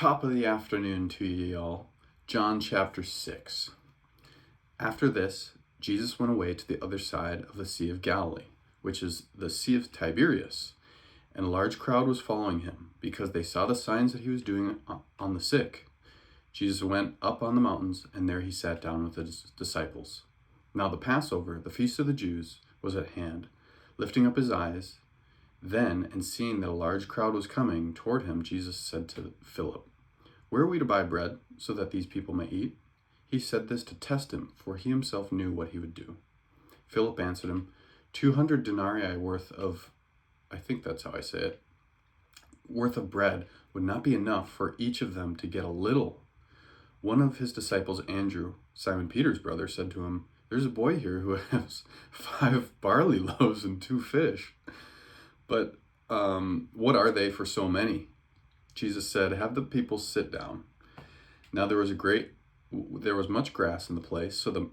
Top of the afternoon to ye all. John chapter 6. After this, Jesus went away to the other side of the Sea of Galilee, which is the Sea of Tiberias, and a large crowd was following him, because they saw the signs that he was doing on the sick. Jesus went up on the mountains, and there he sat down with his disciples. Now the Passover, the feast of the Jews, was at hand. Lifting up his eyes, then, and seeing that a large crowd was coming toward him, Jesus said to Philip, "Where are we to buy bread, so that these people may eat?" He said this to test him, for he himself knew what he would do. Philip answered him, 200 denarii worth of, I think that's how I say it, worth of bread would not be enough for each of them to get a little. One of his disciples, Andrew, Simon Peter's brother, said to him, "There's a boy here who has 5 barley loaves and 2 fish. But what are they for so many?" Jesus said, "Have the people sit down." Now there was much grass in the place, so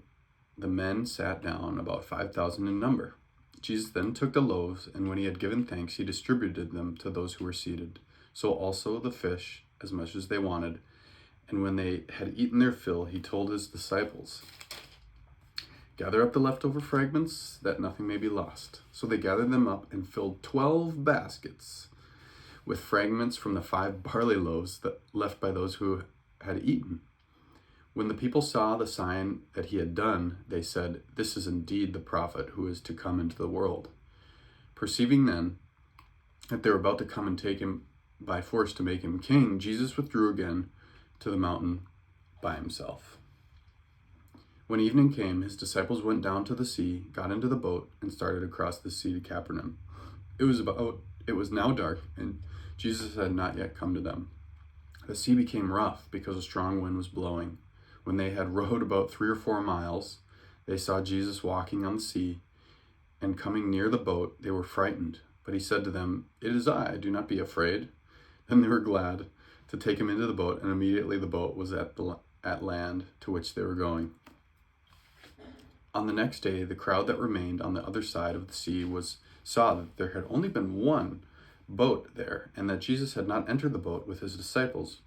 the men sat down, about 5,000 in number. Jesus then took the loaves, and when he had given thanks, he distributed them to those who were seated. So also the fish, as much as they wanted. And when they had eaten their fill, he told his disciples, "Gather up the leftover fragments, that nothing may be lost." So they gathered them up and filled 12 baskets with fragments from the 5 barley loaves that left by those who had eaten. When the people saw the sign that he had done, they said, "This is indeed the prophet who is to come into the world." Perceiving then that they were about to come and take him by force to make him king, Jesus withdrew again to the mountain by himself. When evening came, his disciples went down to the sea, got into the boat, and started across the sea to Capernaum. It was now dark, and Jesus had not yet come to them. The sea became rough because a strong wind was blowing. When they had rowed about 3 or 4 miles, they saw Jesus walking on the sea, and coming near the boat, they were frightened. But he said to them, "It is I, do not be afraid." Then they were glad to take him into the boat, and immediately the boat was at land to which they were going. On the next day, the crowd that remained on the other side of the sea saw that there had only been one boat there, and that Jesus had not entered the boat with his disciples,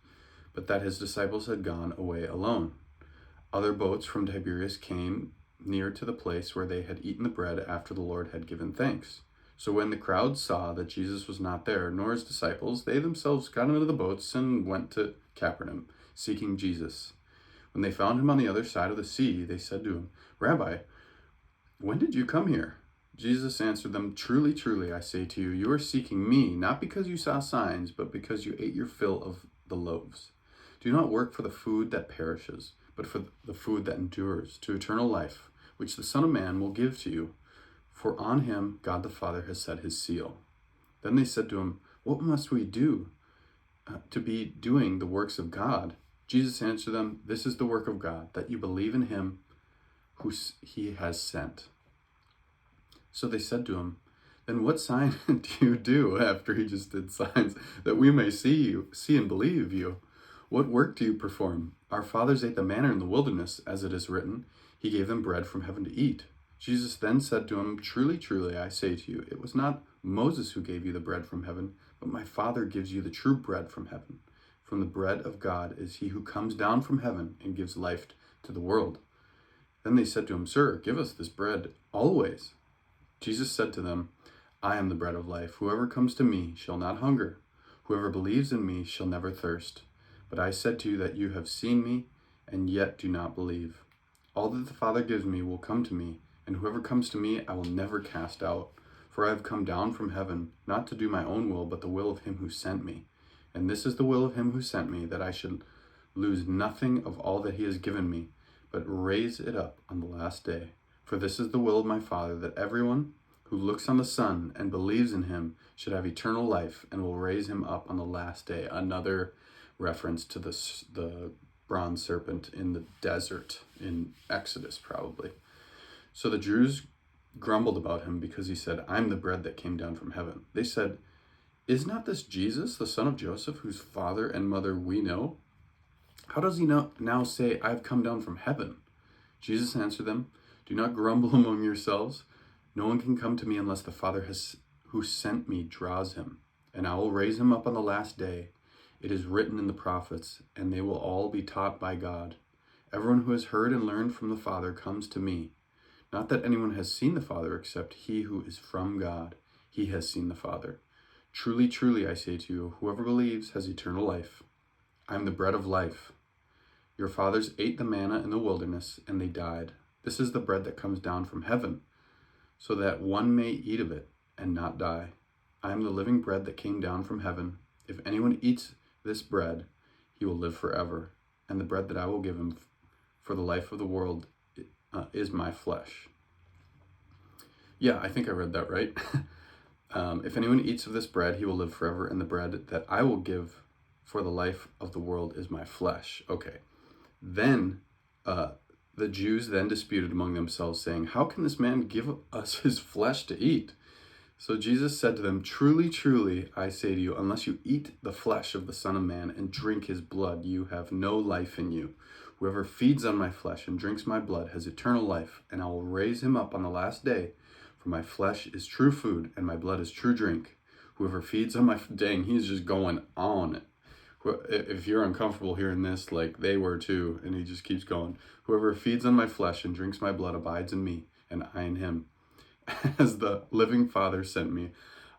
but that his disciples had gone away alone. Other boats from Tiberias came near to the place where they had eaten the bread after the Lord had given thanks. So when the crowd saw that Jesus was not there, nor his disciples, they themselves got into the boats and went to Capernaum, seeking Jesus. When they found him on the other side of the sea, they said to him, "Rabbi, when did you come here?" Jesus answered them, "Truly, truly, I say to you, you are seeking me, not because you saw signs, but because you ate your fill of the loaves. Do not work for the food that perishes, but for the food that endures to eternal life, which the Son of Man will give to you. For on him God the Father has set his seal." Then they said to him, "What must we do to be doing the works of God?" Jesus answered them, "This is the work of God, that you believe in him who he has sent." So they said to him, "Then what sign do you do?" After he just did signs, "that we may see and believe you. What work do you perform? Our fathers ate the manna in the wilderness, as it is written, he gave them bread from heaven to eat." Jesus then said to him, "Truly, truly, I say to you, it was not Moses who gave you the bread from heaven, but my Father gives you the true bread from heaven. From the bread of God is he who comes down from heaven and gives life to the world." Then they said to him, "Sir, give us this bread always." Jesus said to them, "I am the bread of life. Whoever comes to me shall not hunger. Whoever believes in me shall never thirst. But I said to you that you have seen me, and yet do not believe. All that the Father gives me will come to me, and whoever comes to me I will never cast out. For I have come down from heaven, not to do my own will, but the will of him who sent me. And this is the will of him who sent me, that I should lose nothing of all that he has given me, but raise it up on the last day. For this is the will of my Father, that everyone who looks on the Son and believes in him should have eternal life, and will raise him up on the last day." Another reference to the bronze serpent in the desert in Exodus, probably. So the Jews grumbled about him because he said, "I'm the bread that came down from heaven." They said, "Is not this Jesus, the son of Joseph, whose father and mother we know? How does he now say, 'I've come down from heaven'?" Jesus answered them, "Do not grumble among yourselves. No one can come to me unless the Father who sent me draws him, and I will raise him up on the last day. It is written in the prophets, and they will all be taught by God. Everyone who has heard and learned from the Father comes to me. Not that anyone has seen the Father except he who is from God. He has seen the Father. Truly, truly, I say to you, whoever believes has eternal life. I am the bread of life. Your fathers ate the manna in the wilderness, and they died. This is the bread that comes down from heaven, so that one may eat of it and not die. I am the living bread that came down from heaven. If anyone eats this bread, he will live forever. And the bread that I will give him for the life of the world is my flesh. Yeah, I think I read that right. If anyone eats of this bread, he will live forever. And the bread that I will give for the life of the world is my flesh. Okay. Then the Jews then disputed among themselves, saying, how can this man give us his flesh to eat? So Jesus said to them, truly, truly, I say to you, unless you eat the flesh of the Son of Man and drink his blood, you have no life in you. Whoever feeds on my flesh and drinks my blood has eternal life, and I will raise him up on the last day. For my flesh is true food, and my blood is true drink. Whoever feeds on my... Dang, he's just going on. If you're uncomfortable hearing this, like they were too, and he just keeps going. Whoever feeds on my flesh and drinks my blood abides in me, and I in him. As the living Father sent me,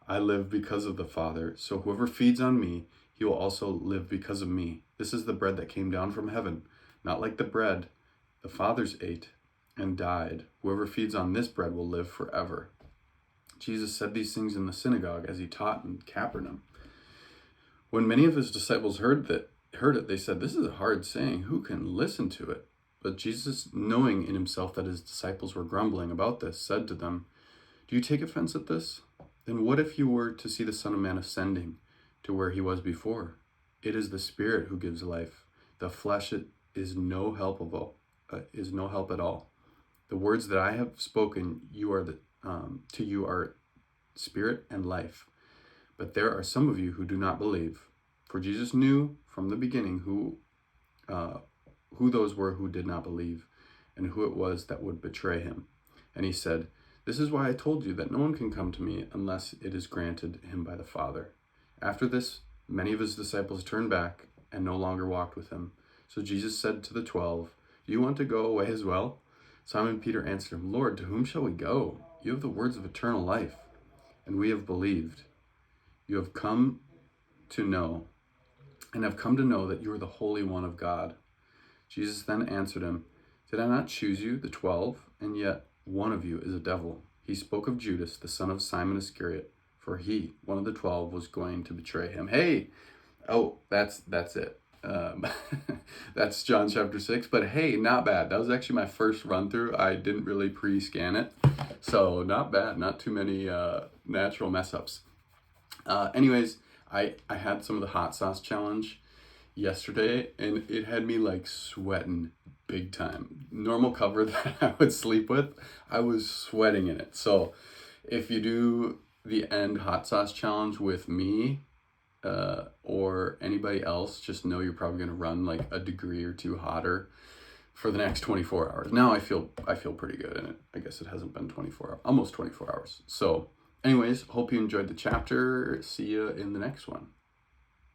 I live because of the Father. So whoever feeds on me, he will also live because of me. This is the bread that came down from heaven, not like the bread the fathers ate and died. Whoever feeds on this bread will live forever. Jesus said these things in the synagogue as he taught in Capernaum. When many of his disciples heard it, they said, this is a hard saying. Who can listen to it? But Jesus, knowing in himself that his disciples were grumbling about this, said to them, do you take offense at this? Then what if you were to see the Son of Man ascending to where he was before? It is the Spirit who gives life. The flesh is no help at all. The words that I have spoken to you are spirit and life. But there are some of you who do not believe. For Jesus knew from the beginning who those were who did not believe, and who it was that would betray him. And he said, this is why I told you that no one can come to me unless it is granted him by the Father. After this, many of his disciples turned back and no longer walked with him. So Jesus said to the 12, do you want to go away as well? Simon Peter answered him, Lord, to whom shall we go? You have the words of eternal life, and we have believed. You have come to know that you are the Holy One of God. Jesus then answered him, did I not choose you, the 12, and yet one of you is a devil? He spoke of Judas, the son of Simon Iscariot, for he, one of the 12, was going to betray him. Hey, oh, that's it. That's John chapter 6, but hey, not bad. That was actually my first run through. I didn't really pre-scan it, so not bad. Not too many natural mess ups. Anyways, I had some of the hot sauce challenge yesterday, and it had me like sweating big time. Normal cover that I would sleep with, I was sweating in it. So if you do the end hot sauce challenge with me or anybody else, just know you're probably going to run like a degree or two hotter for the next 24 hours. Now I feel pretty good in it. I guess it hasn't been 24 hours, almost 24 hours. So anyways, hope you enjoyed the chapter. See you in the next one.